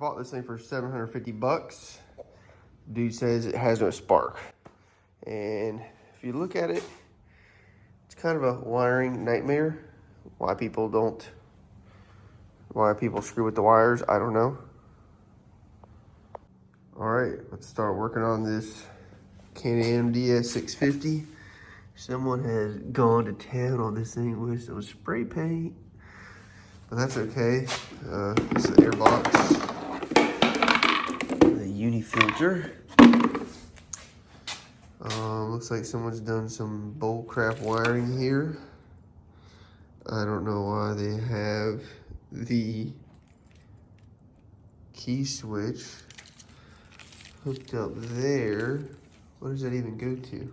bought this thing for 750 bucks. Dude says it has no spark. And if you look at it, it's kind of a wiring nightmare. Why people screw with the wires, I don't know. All right, let's start working on this Can Am DS650. Someone has gone to town on this thing with some spray paint, but that's okay. This is the air box, the uni filter. Looks like someone's done some bull crap wiring here. I don't know why they have the key switch hooked up there. What does that even go to?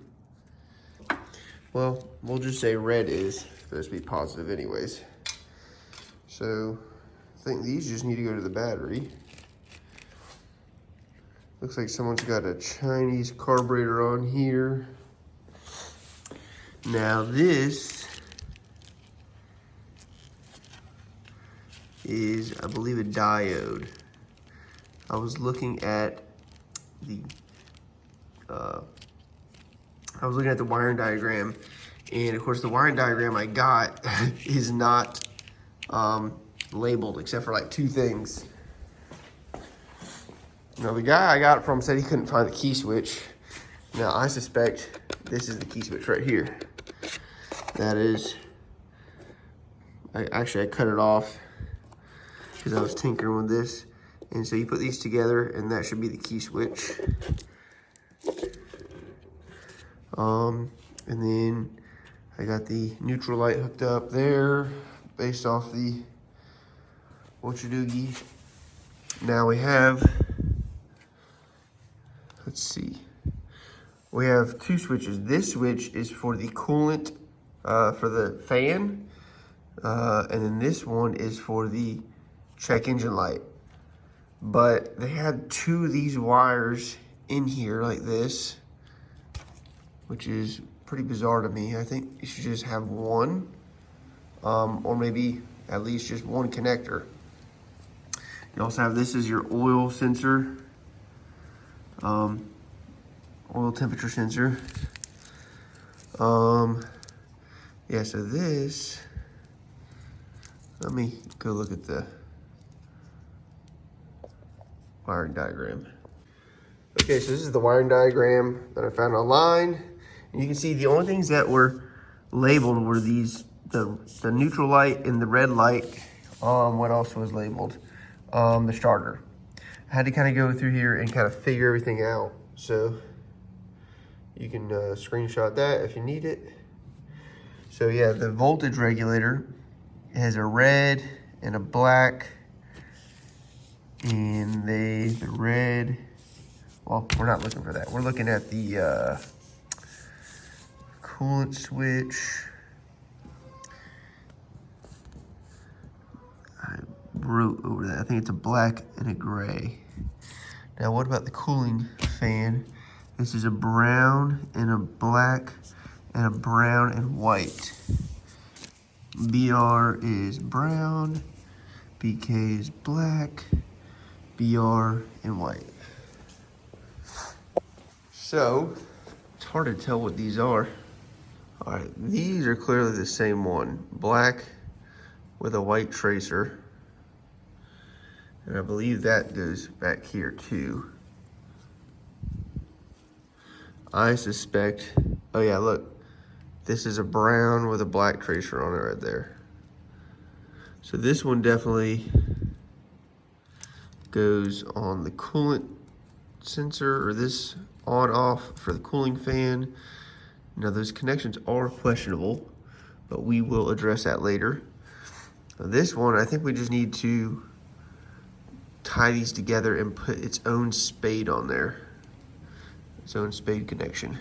Well, we'll just say red is supposed to be positive anyways. So I think these just need to go to the battery. Looks like someone's got a Chinese carburetor on here. Now this is, I believe, a diode. I was looking at the wiring diagram, and of course the wiring diagram I got is not labeled except for like two things. Now the guy I got it from said he couldn't find the key switch. Now I suspect this is the key switch right here. That is, I cut it off because I was tinkering with this. And so you put these together and that should be the key switch. And then I got the neutral light hooked up there based off the Ochadoogie. Now we have, let's see, we have two switches. This switch is for the coolant, for the fan, and then this one is for the check engine light. But they had two of these wires in here like this, which is pretty bizarre to me. I think you should just have one, or maybe at least just one connector. You also have this as your oil sensor, oil temperature sensor. Yeah, so this, let me go look at the wiring diagram. Okay, so this is the wiring diagram that I found online. And you can see the only things that were labeled were these, the neutral light and the red light. What else was labeled? The starter. I had to kind of go through here and kind of figure everything out. So you can screenshot that if you need it. So yeah, the voltage regulator has a red and a black. And the red, well, we're not looking for that. We're looking at the coolant switch. I wrote over that. I think it's a black and a gray. Now, what about the cooling fan? This is a brown and a black and a brown and white. BR is brown, BK is black, BR and white. So it's hard to tell what these are. All right, these are clearly the same one. Black with a white tracer. And I believe that goes back here too. I suspect, oh yeah, look. This is a brown with a black tracer on it right there. So this one definitely goes on the coolant sensor, or this on off for the cooling fan. Now those connections are questionable, but we will address that later. Now, this one, I think we just need to tie these together and put its own spade on there. Its own spade connection.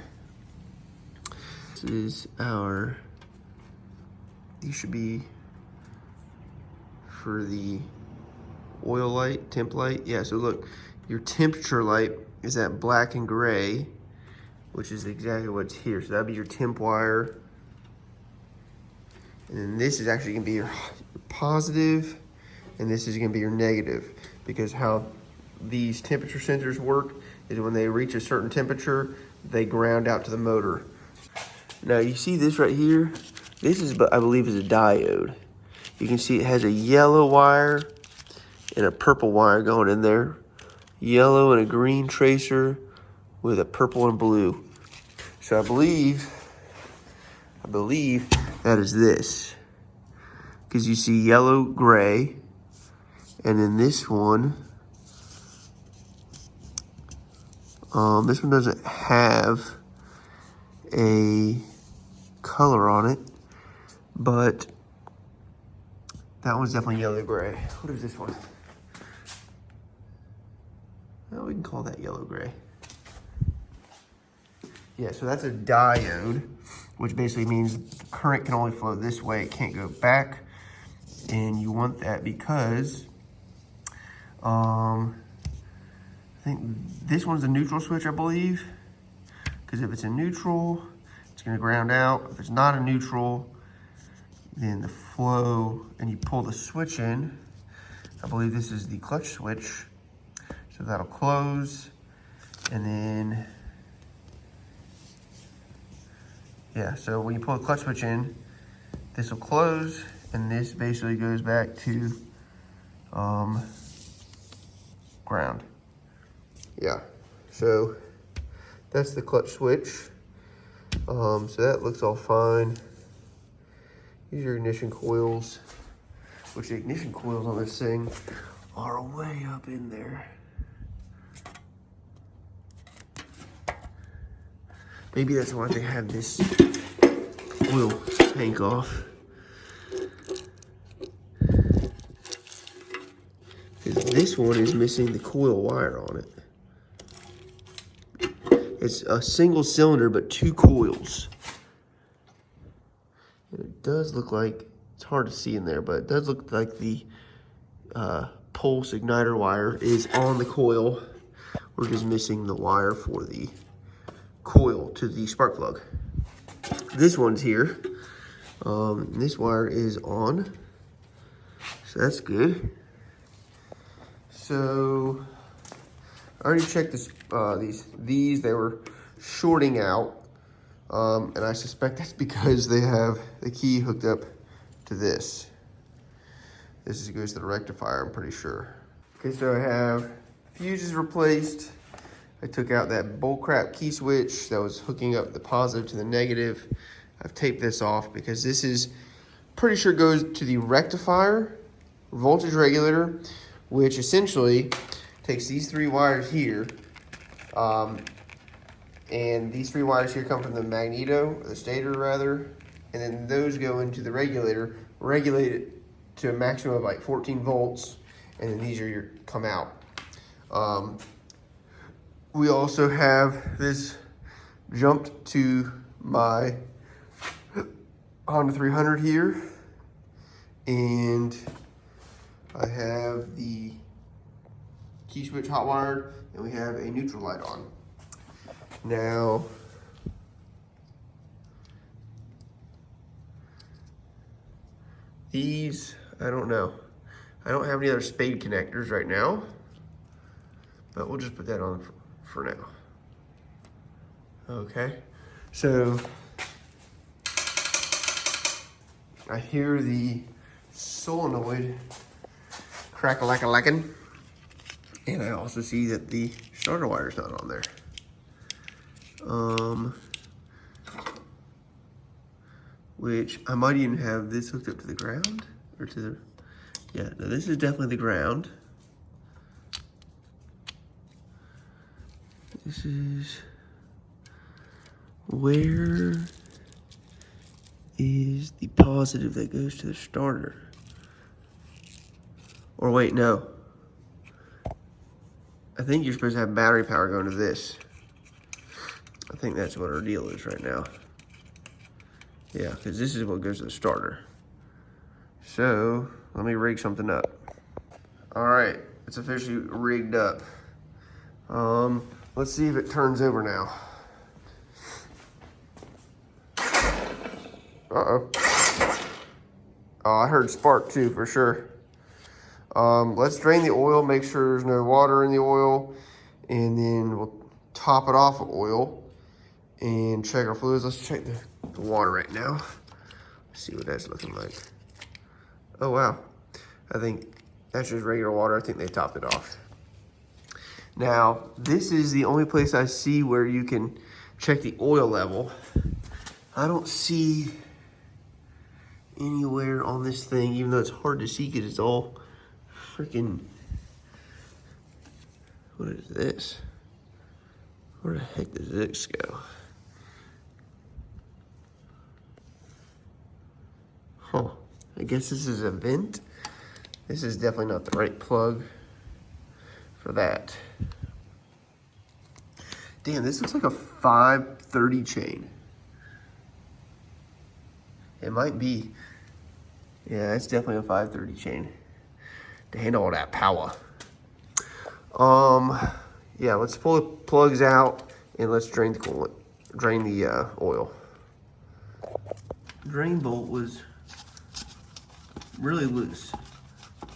This is our, these should be for the oil light, temp light. Yeah, so look, your temperature light is that black and gray, which is exactly what's here. So that'd be your temp wire. And then this is actually gonna be your positive, and this is gonna be your negative, because how these temperature sensors work is when they reach a certain temperature, they ground out to the motor. Now you see this right here? This is, I believe, is a diode. You can see it has a yellow wire and a purple wire going in there. Yellow and a green tracer with a purple and blue. So I believe that is this. Because you see yellow, gray, and then this one doesn't have a color on it, but that one's definitely yellow gray. What is this one? Well, we can call that yellow gray. Yeah, so that's a diode, which basically means current can only flow this way, it can't go back. And you want that because I think this one's a neutral switch, I believe. Because if it's a neutral, it's gonna ground out. If it's not a neutral, then the flow, and you pull the switch in, I believe this is the clutch switch. So that'll close, and then, yeah, so when you pull the clutch switch in, this will close, and this basically goes back to ground. Yeah, so that's the clutch switch. So that looks all fine. These are your ignition coils, which the ignition coils on this thing are way up in there. Maybe that's why they have this oil tank off. Because this one is missing the coil wire on it. It's a single cylinder, but 2 coils. And it does look like, it's hard to see in there, but it does look like the pulse igniter wire is on the coil. We're just missing the wire for the coil to the spark plug. This one's here. This wire is on, so that's good. So I already checked this. These they were shorting out, and I suspect that's because they have the key hooked up to this. This goes to the rectifier, I'm pretty sure. Okay, so I have fuses replaced. I took out that bullcrap key switch that was hooking up the positive to the negative. I've taped this off because this is pretty sure goes to the rectifier voltage regulator, which essentially takes these 3 wires here, and these 3 wires here come from the magneto, or the stator rather, and then those go into the regulator, regulate it to a maximum of like 14 volts, and then these are your come out. We also have this jumped to my Honda 300 here, and I have the key switch hot wired, and we have a neutral light on. Now, these, I don't know. I don't have any other spade connectors right now, but we'll just put that on for now. Okay, so I hear the solenoid crack-a-lack-a-lackin', and I also see that the starter wire is not on there. Which I might even have this hooked up to the ground, or to the, yeah, no, this is definitely the ground. This is, where is the positive that goes to the starter? Or wait, no. I think you're supposed to have battery power going to this. I think that's what our deal is right now. Yeah, because this is what goes to the starter. So, let me rig something up. All right, it's officially rigged up. Let's see if it turns over now. Uh-oh. Oh, I heard spark too, for sure. Let's drain the oil, make sure there's no water in the oil, and then we'll top it off with oil and check our fluids. Let's check the water right now. See what that's looking like. Oh wow, I think that's just regular water. I think they topped it off. Now, this is the only place I see where you can check the oil level. I don't see anywhere on this thing, even though it's hard to see because it's all freaking, what is this? Where the heck does this go? Huh, I guess this is a vent. This is definitely not the right plug for that. Damn, this looks like a 530 chain. It might be. Yeah, it's definitely a 530 chain to handle all that power. Yeah, let's pull the plugs out and let's drain the coolant, drain the oil. Drain bolt was really loose,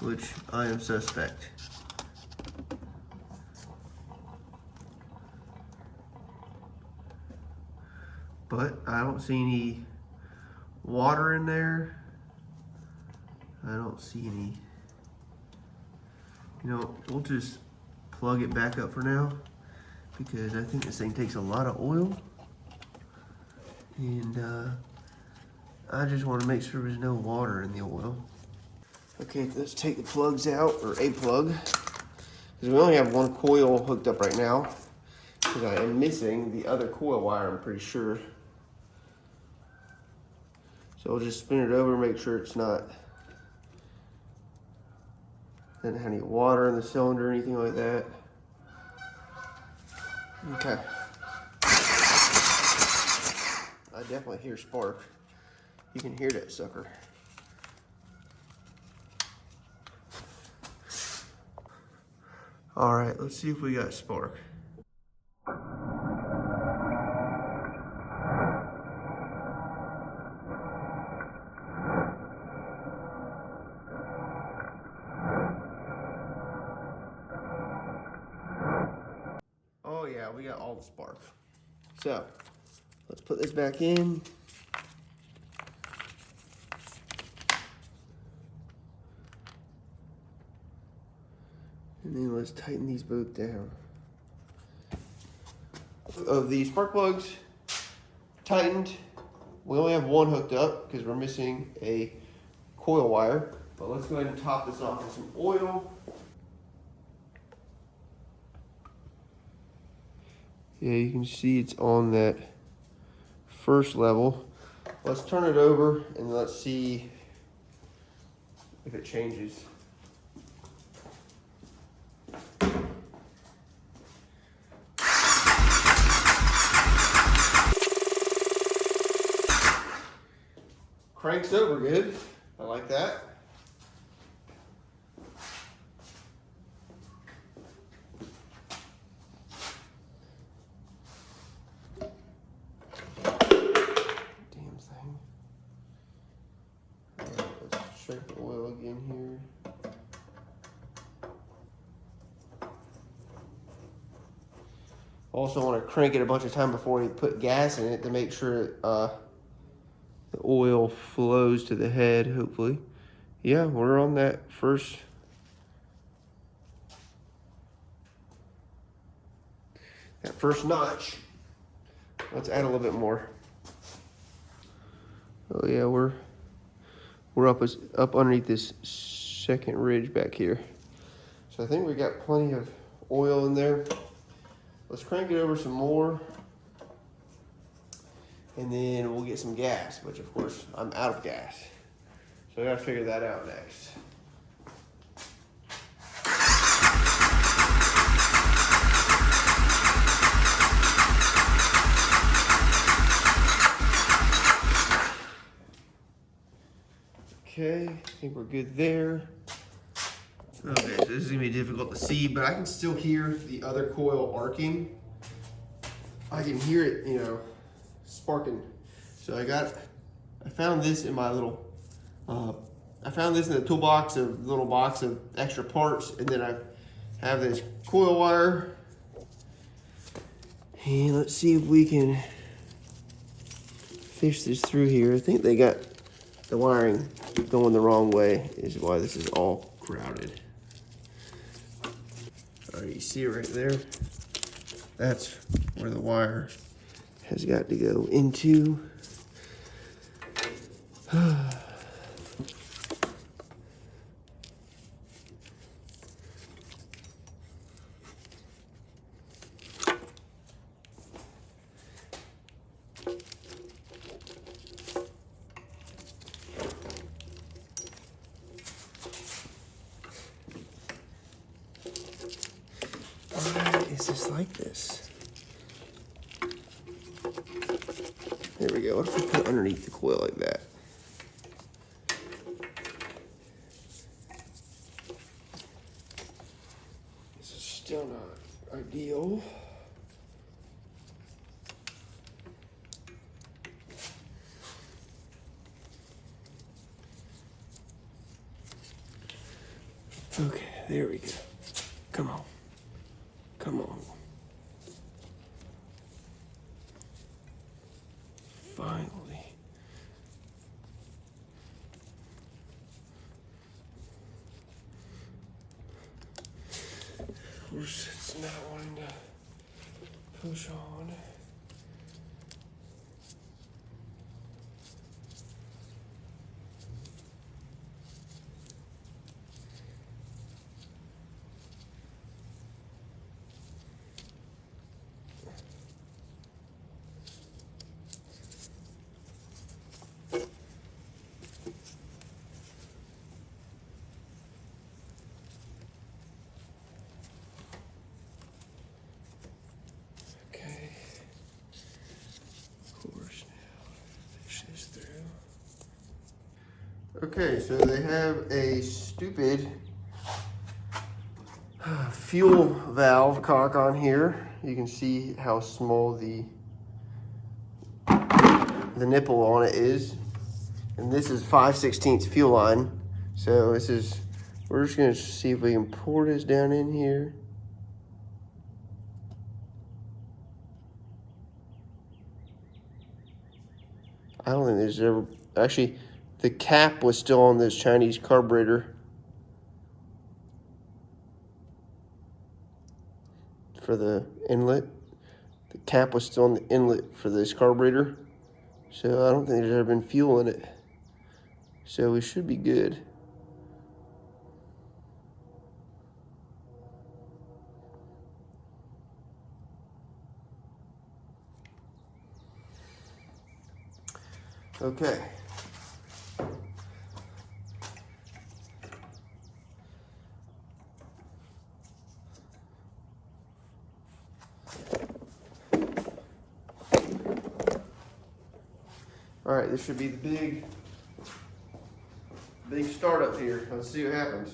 which I am suspect. But I don't see any water in there. I don't see any. You know, we'll just plug it back up for now because I think this thing takes a lot of oil. And I just want to make sure there's no water in the oil. Okay, let's take the plugs out, or a plug, because we only have one coil hooked up right now, because I am missing the other coil wire, I'm pretty sure. So I'll just spin it over, make sure it's not, doesn't have any water in the cylinder or anything like that. Okay. I definitely hear spark. You can hear that sucker. All right, let's see if we got spark. Oh yeah, we got all the spark. So, let's put this back in. And then let's tighten these both down. Of the spark plugs tightened, we only have one hooked up because we're missing a coil wire. But let's go ahead and top this off with some oil. Yeah, you can see it's on that first level. Let's turn it over and let's see if it changes. Cranks over good. I like that. Damn thing. All right, let's check the oil again here. Also want to crank it a bunch of times before we put gas in it to make sure the oil flows to the head, hopefully. Yeah, we're on that first. That first notch. Let's add a little bit more. Oh yeah, we're up underneath this second ridge back here. So I think we got plenty of oil in there. Let's crank it over some more. And then we'll get some gas, which of course I'm out of gas. So I gotta figure that out next. Okay, I think we're good there. Okay, so this is gonna be difficult to see, but I can still hear the other coil arcing. I can hear it, you know, sparking. So I found this in my little, I found this in the toolbox, of little box of extra parts, and then I have this coil wire. And let's see if we can fish this through here. I think they got the wiring going the wrong way, is why this is all crowded. All right, you see it right there? That's where the wire has got to go into. Why is this like this? There we go. What if we put it underneath the coil like that? This is still not ideal. Okay, there we go. Come on. Come on. Finally. Of course, it's not wanting to push on. Okay, so they have a stupid fuel valve cock on here. You can see how small the nipple on it is. And this is 5/16 fuel line. So this is, we're just gonna see if we can pour this down in here. I don't think there's ever, actually, the cap was still on this Chinese carburetor for the inlet. The cap was still on the inlet for this carburetor. So I don't think there's ever been fuel in it. So we should be good. Okay. All right, this should be the big startup here. Let's see what happens.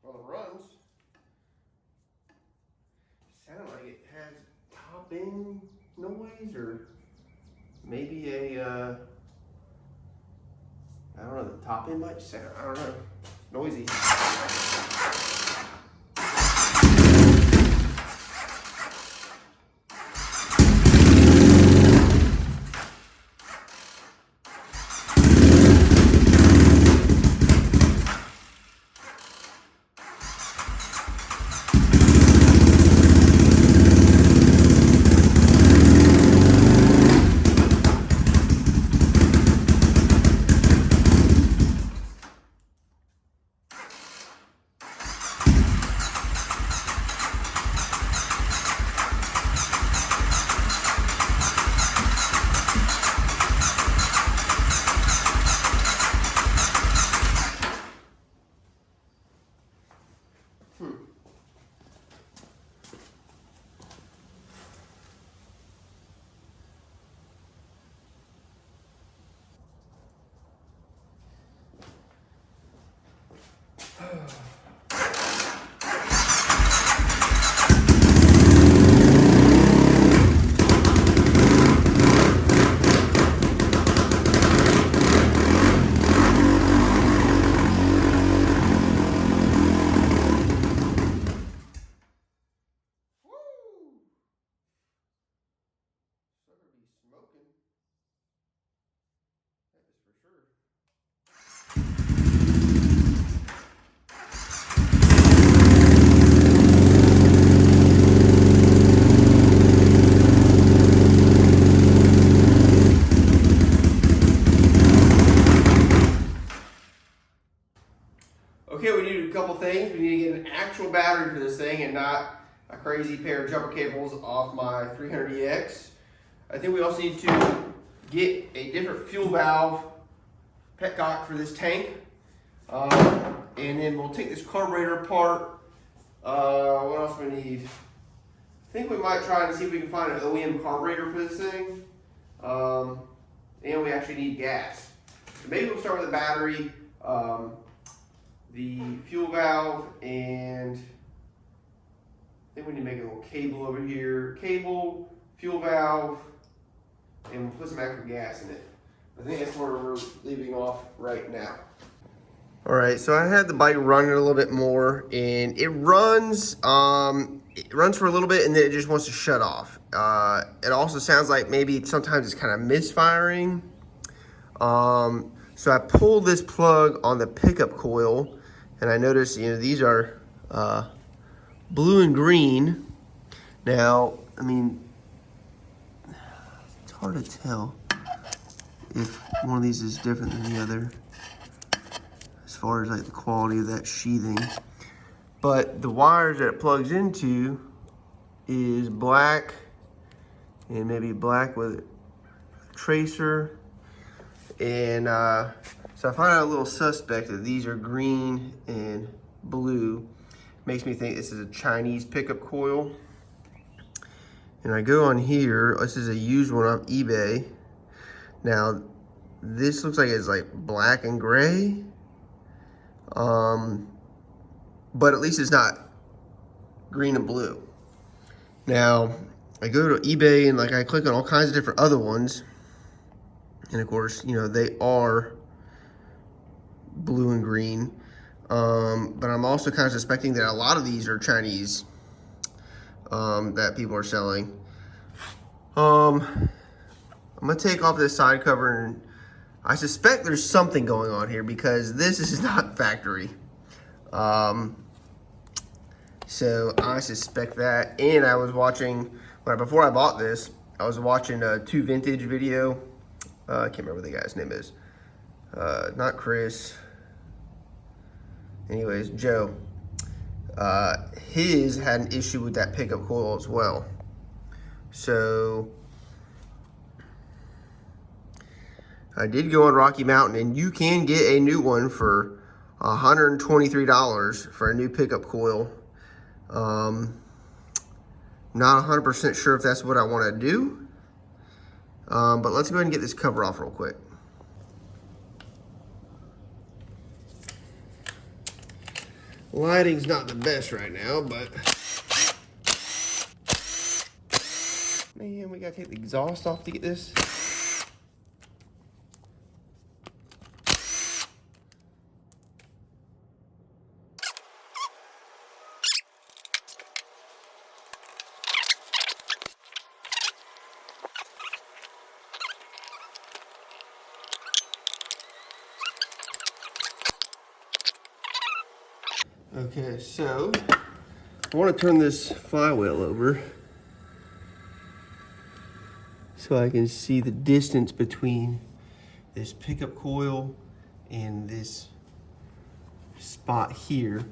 Well, it runs. Sounded like it has top-end noise, or maybe a I don't know, the top end might sound, I don't know, noisy. Okay, we need a couple things. We need to get an actual battery for this thing and not a crazy pair of jumper cables off my 300EX. I think we also need to get a different fuel valve petcock for this tank. And then we'll take this carburetor apart. What else do we need? I think we might try and see if we can find an OEM carburetor for this thing. And we actually need gas. So maybe we'll start with the battery, the fuel valve, and I think we need to make a little cable over here. Cable, fuel valve, and we'll put some actual gas in it. I think that's where we're leaving off right now. All right, so I had the bike running a little bit more, and it runs for a little bit, and then it just wants to shut off. It also sounds like maybe sometimes it's kind of misfiring. So I pulled this plug on the pickup coil, and I noticed, these are blue and green. Now, I mean, it's hard to tell if one of these is different than the other as far as like the quality of that sheathing. But the wires that it plugs into is black, and maybe black with a tracer. And so I find out a little suspect that these are green and blue. Makes me think this is a Chinese pickup coil. And I go on here, this is a used one off eBay. Now, this looks like it's like black and gray. But at least it's not green and blue. Now, I go to eBay and I click on all kinds of different other ones. And of course, they are blue and green. But I'm also kind of suspecting that a lot of these are Chinese that people are selling. I'm gonna take off this side cover, and I suspect there's something going on here because this is not factory. So I suspect that. And I was watching, before I bought this, I was watching a 2 Vintage video. I can't remember what the guy's name is. Not Chris. Anyways, Joe. His had an issue with that pickup coil as well. So I did go on Rocky Mountain, and you can get a new one for $123 for a new pickup coil. Not 100% sure if that's what I want to do. But let's go ahead and get this cover off real quick. Lighting's not the best right now, but man, we gotta take the exhaust off to get this. Okay, so I want to turn this flywheel over so I can see the distance between this pickup coil and this spot here.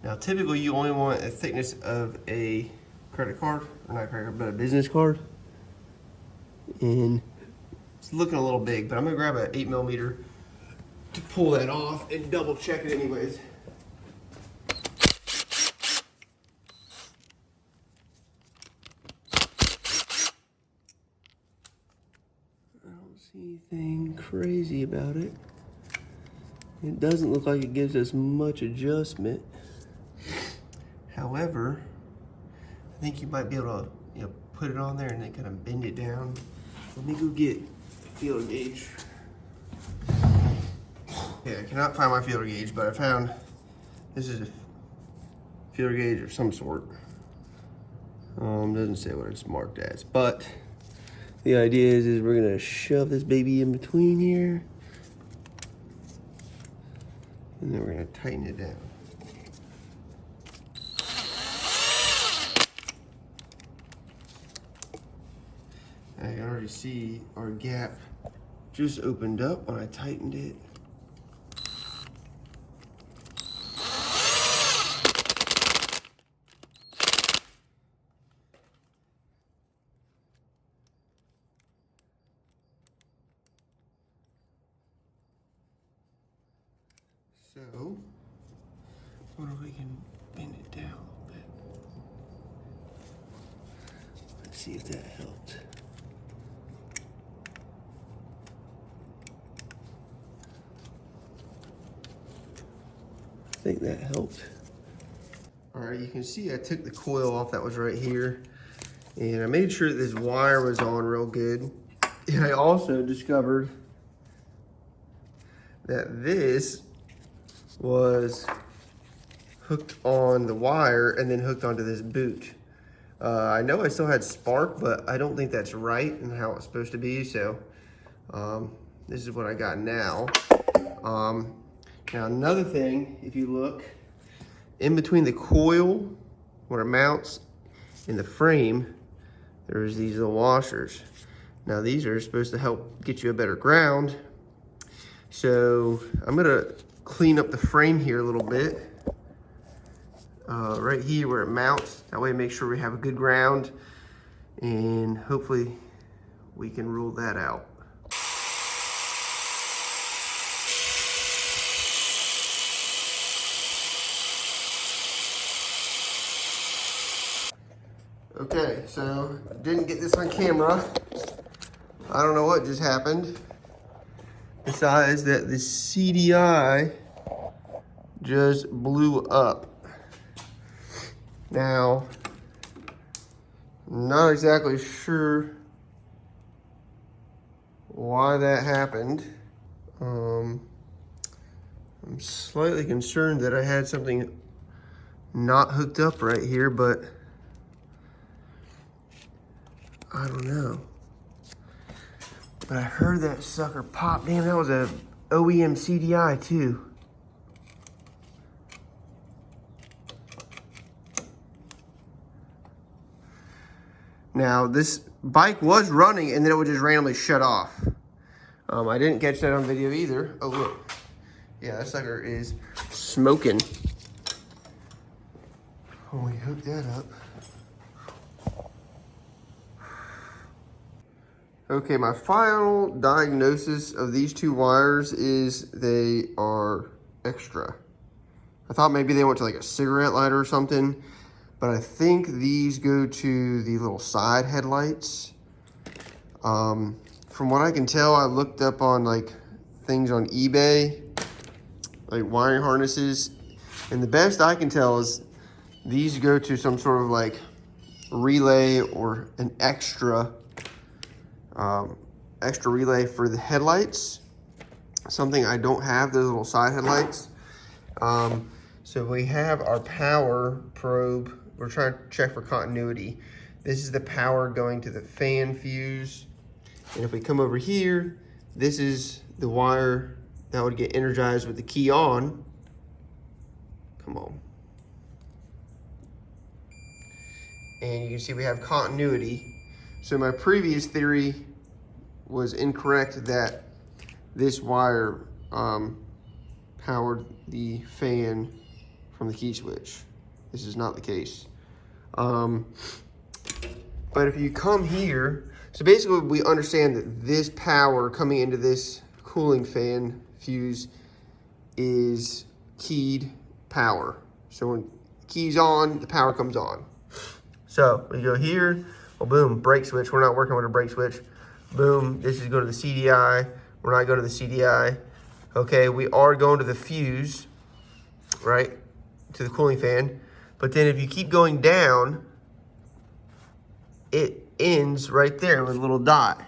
Now, typically you only want a thickness of a credit card, or not a credit card, but a business card. And it's looking a little big, but I'm gonna grab an 8mm to pull that off and double check it anyways. Anything crazy about it. It doesn't look like it gives us much adjustment. However, I think you might be able to put it on there and then kind of bend it down. Let me go get a feeler gauge. Yeah, I cannot find my feeler gauge, but I found this is a feeler gauge of some sort. Doesn't say what it's marked as, but the idea is we're gonna shove this baby in between here, and then we're gonna tighten it down. I can already see our gap just opened up when I tightened it. So, I wonder if we can bend it down a little bit. Let's see if that helped. I think that helped. All right, you can see I took the coil off that was right here, and I made sure that this wire was on real good. And I also discovered that this was hooked on the wire and then hooked onto this boot. I know I still had spark, but I don't think that's right and how it's supposed to be. So this is what I got now. Now another thing, if you look, in between the coil where it mounts and the frame, there's these little washers. Now these are supposed to help get you a better ground. So I'm gonna clean up the frame here a little bit. Right here where it mounts. That way make sure we have a good ground, and hopefully we can rule that out. Okay, so didn't get this on camera. I don't know what just happened, besides that the CDI just blew up. Now, I'm not exactly sure why that happened. I'm slightly concerned that I had something not hooked up right here, but I don't know. But I heard that sucker pop. Damn, that was a OEM CDI too. Now, this bike was running and then it would just randomly shut off. I didn't catch that on video either. Oh, look. Yeah, that sucker is smoking. When we hook that up. Okay, my final diagnosis of these two wires is they are extra. I thought maybe they went to like a cigarette lighter or something, but I think these go to the little side headlights. From what I can tell, I looked up on like things on eBay, like wiring harnesses, and the best I can tell is these go to some sort of like relay or an extra relay for the headlights. Something I don't have, those little side headlights. So we have our power probe. We're trying to check for continuity. This is the power going to the fan fuse. And if we come over here, this is the wire that would get energized with the key on. Come on. And you can see we have continuity. So my previous theory was incorrect that this wire powered the fan from the key switch. This is not the case. But if you come here, so basically we understand that this power coming into this cooling fan fuse is keyed power. So when the key's on, the power comes on. So we go here, well, boom, brake switch. We're not working with a brake switch. Boom, this is going to the CDI. We're not going to the CDI. Okay, we are going to the fuse, right, to the cooling fan. But then if you keep going down, it ends right there with a little dot.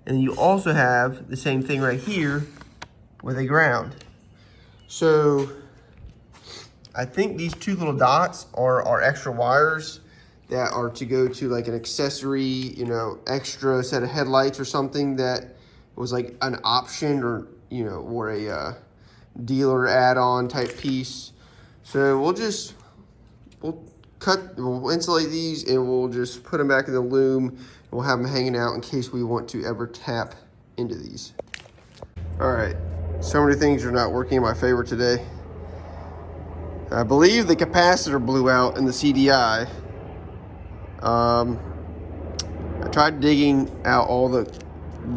And you also have the same thing right here with a ground. So I think these two little dots are our extra wires that are to go to like an accessory, you know, extra set of headlights or something that was like an option, or, you know, or a dealer add-on type piece. So we'll insulate these and we'll just put them back in the loom, and we'll have them hanging out in case we want to ever tap into these. All right, so many things are not working in my favor today. I believe the capacitor blew out in the CDI. I tried digging out all the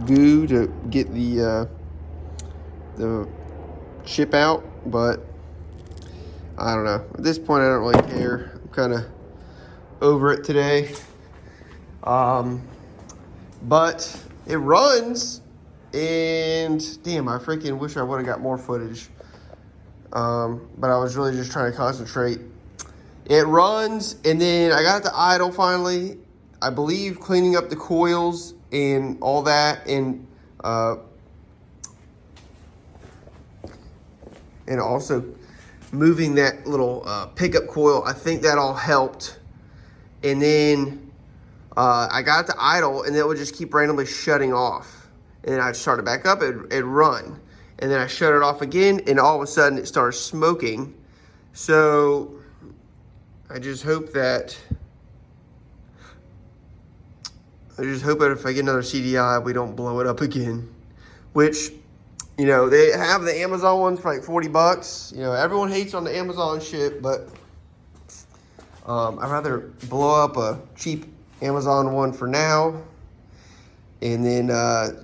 goo to get the chip out, but I don't know. At this point, I don't really care. I'm kind of over it today. But it runs, and damn, I freaking wish I would have got more footage. But I was really just trying to concentrate. It runs, and then I got it to idle finally. I believe cleaning up the coils and all that, and also moving that little pickup coil. I think that all helped. And then I got it to idle, and then it would just keep randomly shutting off. And then I'd start it back up, it'd run. And then I shut it off again, and all of a sudden it started smoking. So I just hope that if I get another CDI, we don't blow it up again. Which, you know, they have the Amazon ones for like 40 bucks. You know, everyone hates on the Amazon shit, but I'd rather blow up a cheap Amazon one for now, and then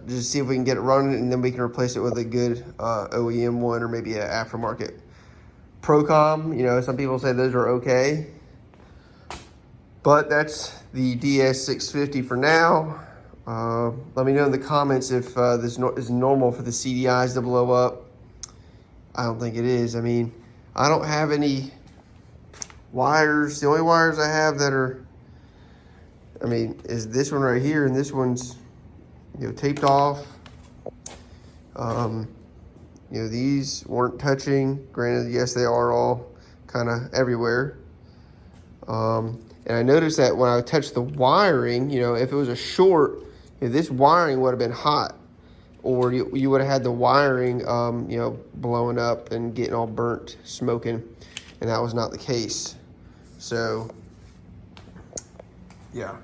just see if we can get it running, and then we can replace it with a good OEM one, or maybe an aftermarket Procom. You know, some people say those are okay, but that's the DS650 for now. Let me know in the comments if this is normal for the CDIs to blow up. I don't think it is. I mean, I don't have any wires. The only wires I have that are, I mean, is this one right here, and this one's, you know, taped off. You know, these weren't touching. Granted, yes, they are all kind of everywhere. And I noticed that when I touched the wiring, you know, if it was a short, you know, this wiring would have been hot, or you would have had the wiring, you know, blowing up and getting all burnt, smoking, and that was not the case. So, yeah.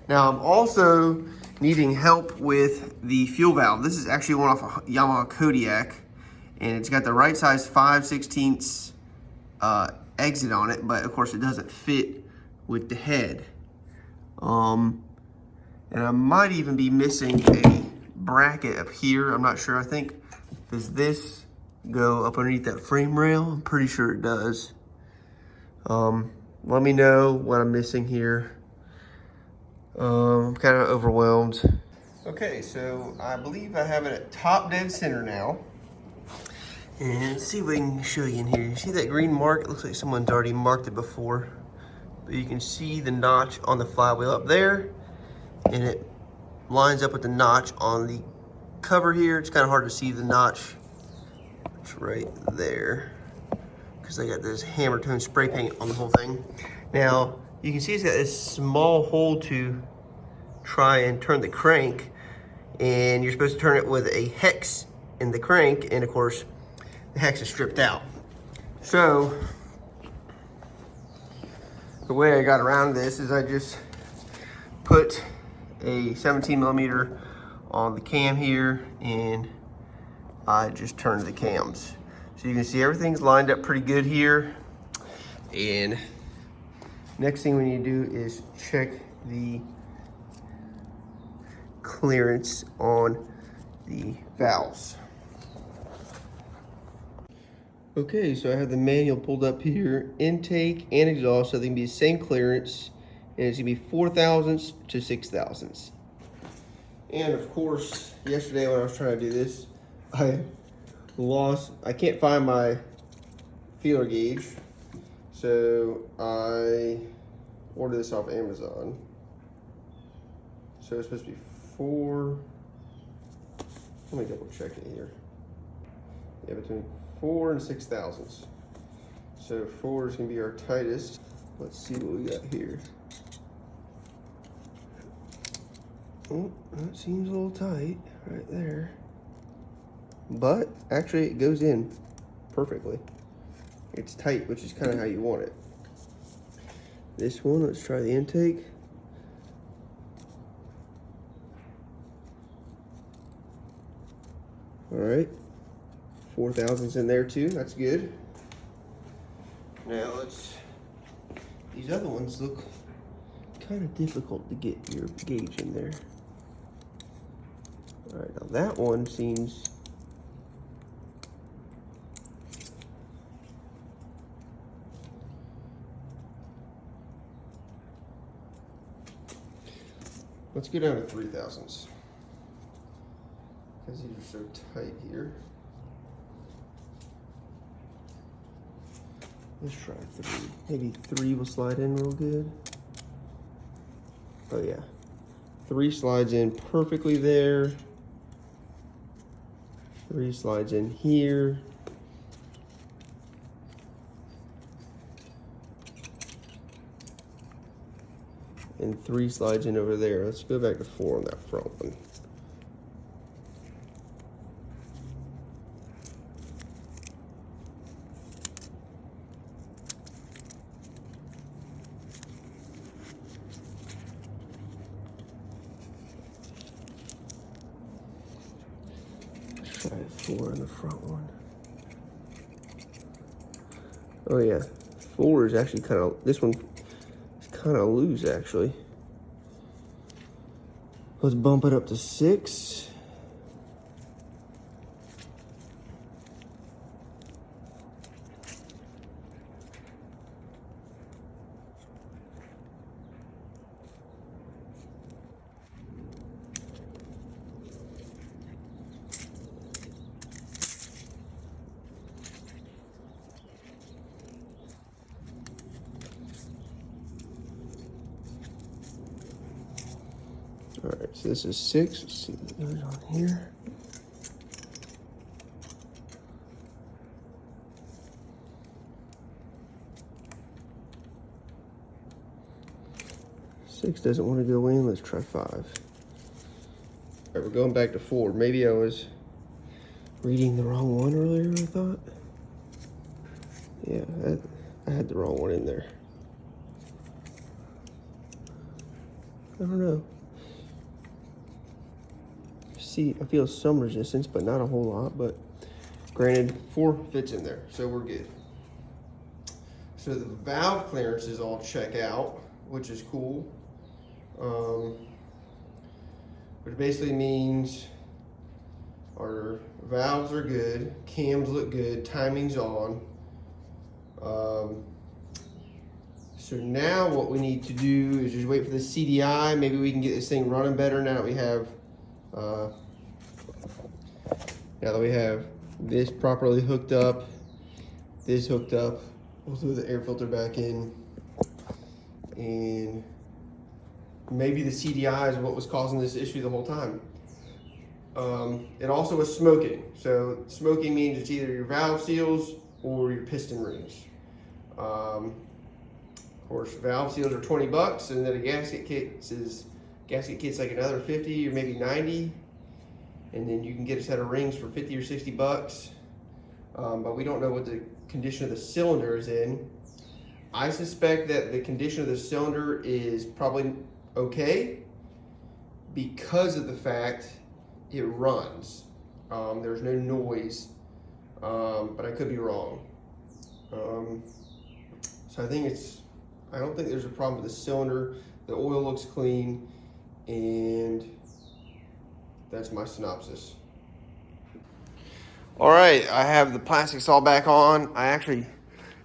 Now, I'm also needing help with the fuel valve. This is actually one off a Yamaha Kodiak, and it's got the right size 5/16 exit on it, but of course it doesn't fit with the head. And I might even be missing a bracket up here. I'm not sure. I think, does this go up underneath that frame rail? I'm pretty sure it does. Let me know what I'm missing here. I'm kind of overwhelmed. Okay, so I believe I have it at top dead center now. And let's see if we can show you in here. You see that green mark? It looks like someone's already marked it before. But you can see the notch on the flywheel up there, and it lines up with the notch on the cover here. It's kind of hard to see the notch. It's right there, because I got this hammer tone spray paint on the whole thing. Now, you can see it's got this small hole to try and turn the crank, and you're supposed to turn it with a hex in the crank, and of course, the hex is stripped out. So, the way I got around this is I just put a 17mm on the cam here, and I just turned the cams. So you can see everything's lined up pretty good here. And next thing we need to do is check the clearance on the valves. Okay, so I have the manual pulled up here. Intake and exhaust, so they can be the same clearance, and it's gonna be 4 thousandths to 6 thousandths. And of course, yesterday when I was trying to do this, I can't find my feeler gauge, so I ordered this off Amazon. So it's supposed to be 4, let me double check it here. Yeah, between 4 and 6 thousandths. So 4 is gonna be our tightest. Let's see what we got here. Oh, that seems a little tight right there. But actually it goes in perfectly. It's tight, which is kind of how you want it. This one, let's try the intake. All right, 4 thousandths in there too, that's good. Now these other ones look kind of difficult to get your gauge in there. All right, now that one seems Let's go down to 3/1000s. Because these are so tight here. Let's try 3. Maybe 3 will slide in real good. Oh yeah. 3 slides in perfectly there. 3 slides in here. And 3 slides in over there. Let's go back to 4 on that front one. Let's try 4 on the front one. Oh yeah, 4 is actually kind of, this one is kind of loose actually. Let's bump it up to 6. All right, so this is 6. Let's see what goes on here. Six doesn't want to go in. Let's try 5. All right, we're going back to 4. Maybe I was reading the wrong one earlier, I thought. Yeah, I had the wrong one in there. I don't know. See, I feel some resistance, but not a whole lot. But granted, 4 fits in there, so we're good. So the valve clearances all check out, which is cool. Which basically means our valves are good, cams look good, timing's on. So now what we need to do is just wait for the CDI. Maybe we can get this thing running better now that we have this properly hooked up, this hooked up. We'll throw the air filter back in, and maybe the CDI is what was causing this issue the whole time. It also was smoking. So smoking means it's either your valve seals or your piston rings. Of course, valve seals are 20 bucks, and then a gasket kit's like another 50 or maybe 90. And then you can get a set of rings for 50 or 60 bucks. But we don't know what the condition of the cylinder is in. I suspect that the condition of the cylinder is probably okay because of the fact it runs. There's no noise, but I could be wrong. So I don't think there's a problem with the cylinder. The oil looks clean, and that's my synopsis. All right, I have the plastics all back on.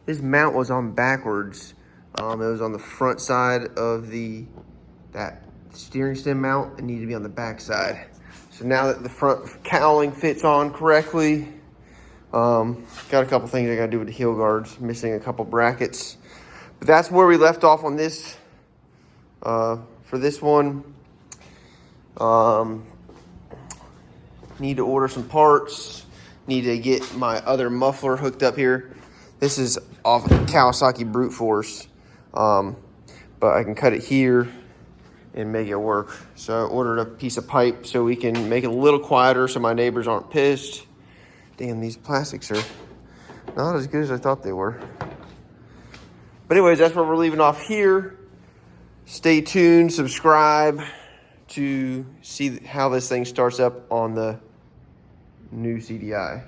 This mount was on backwards. It was on the front side of that steering stem mount. It needed to be on the back side. So now that the front cowling fits on correctly, got a couple things I gotta do with the heel guards, missing a couple brackets. But that's where we left off on this, for this one. Need to order some parts. Need to get my other muffler hooked up here. This is off Kawasaki Brute Force, but I can cut it here and make it work. So I ordered a piece of pipe so we can make it a little quieter so my neighbors aren't pissed. Damn, these plastics are not as good as I thought they were. But anyways, that's where we're leaving off here. Stay tuned, subscribe to see how this thing starts up on the new CDI.